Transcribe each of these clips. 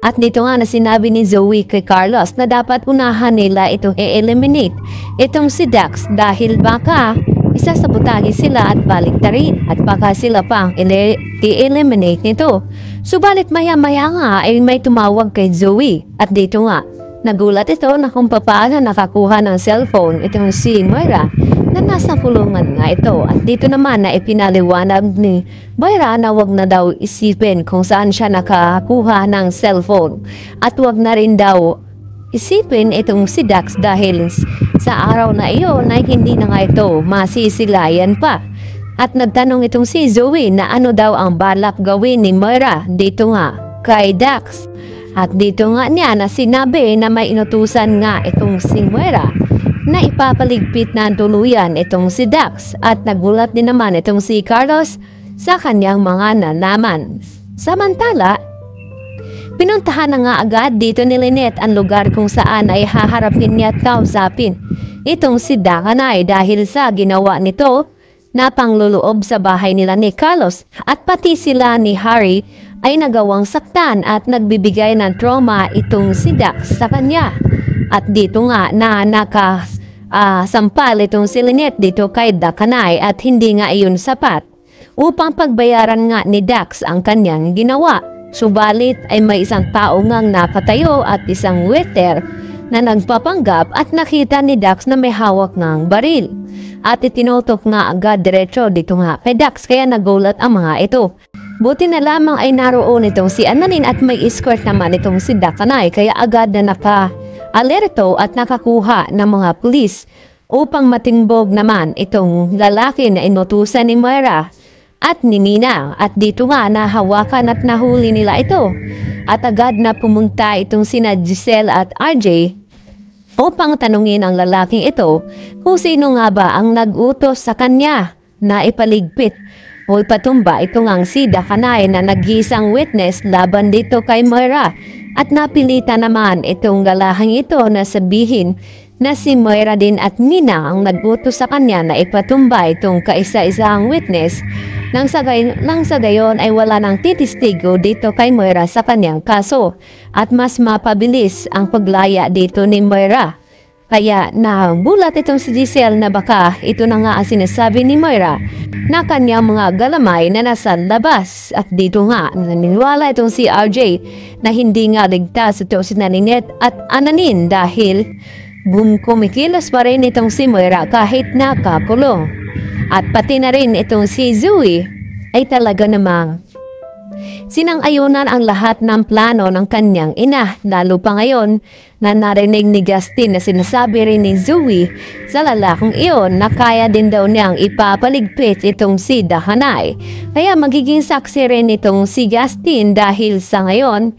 At dito nga na sinabi ni Zoe kay Carlos na dapat unahan nila itong i-eliminate itong si Dax dahil baka isasabotahe sila at baliktarin at baka sila pang i-eliminate nito. Subalit maya-maya nga ay may tumawag kay Zoe at dito nga nagulat ito na kung paano nakakuha ng cellphone itong si Moira na nasa kulungan nga ito. At dito naman na ipinaliwanag ni Moira na wag na daw isipin kung saan siya nakakuha ng cellphone. At wag na rin daw isipin itong si Dax dahil sa araw na iyon ay hindi na nga ito masisilayan pa. At nagtanong itong si Zoe na ano daw ang balak gawin ni Moira dito nga kay Dax. At dito nga niya na sinabi na may inutusan nga itong si Moira na ipapaligpit na tuluyan itong si Dax at nagulat din naman itong si Carlos sa kanyang mga nalaman. Samantala, pinuntahan na nga agad dito ni Lynette ang lugar kung saan ay haharapin niya at kausapin itong si Dakanay dahil sa ginawa nito na pangluloob sa bahay nila ni Carlos at pati sila ni Harry ay nagawang saktan at nagbibigay ng trauma itong si Dax sa kanya. At dito nga na nakasampal itong si Lynette dito kay Dakanay at hindi nga iyon sapat upang pagbayaran nga ni Dax ang kanyang ginawa. Subalit ay may isang tao ngang napatayo at isang waiter na nagpapanggap at nakita ni Dax na may hawak ngang baril. At itinutok nga agad diretso dito nga kay Dax kaya nagulat ang mga ito. Buti na lamang ay naroon itong si Ananin at may escort naman itong si Dakanay kaya agad na naka-alerto at nakakuha ng mga pulis upang matimbog naman itong lalaki na inutusan ni Moira at ni Nina. At dito nga nahawakan at nahuli nila ito. At agad na pumunta itong sina Giselle at RJ upang tanungin ang lalaking ito kung sino nga ba ang nag-utos sa kanya na ipaligpit o ipatumba ito ngang si Dakanay na nag-iisang witness laban dito kay Moira. At napilitan naman itong lalaking ito na sabihin na si Moira din at Nina ang nag-utos sa kanya na ipatumba itong kaisa-isang witness nang sa gayon ay wala nang titistigo dito kay Moira sa kanyang kaso at mas mapabilis ang paglaya dito ni Moira. Kaya nabulat itong si Giselle na baka ito na nga ang sinasabi ni Moira na kanyang mga galamay na nasa labas. At dito nga naniniwala itong si RJ na hindi nga ligtas ito si Lynette at Ananin dahil kumikilos pa rin itong si Moira kahit nakakulong. At pati na rin itong si Zoe ay talaga namang sinang-ayunan ang lahat ng plano ng kanyang ina, lalo pa ngayon na narinig ni Justin na sinasabi rin ni Zoe sa lalaking iyon na kaya din daw niyang ipapaligpit itong si Dakanay. Kaya magiging saksi rin itong si Justin dahil sa ngayon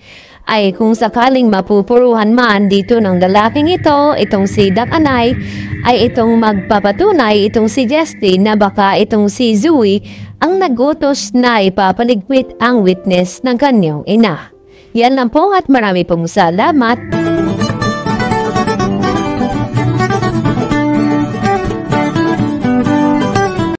ay kung sakaling mapupuruhan man dito ng lalaking ito, itong si Dakanay, ay itong magpapatunay itong si Justin na baka itong si Zoe ang nagutos na ipapaligpit ang witness ng kanyang ina. Yan lang po at marami pong salamat.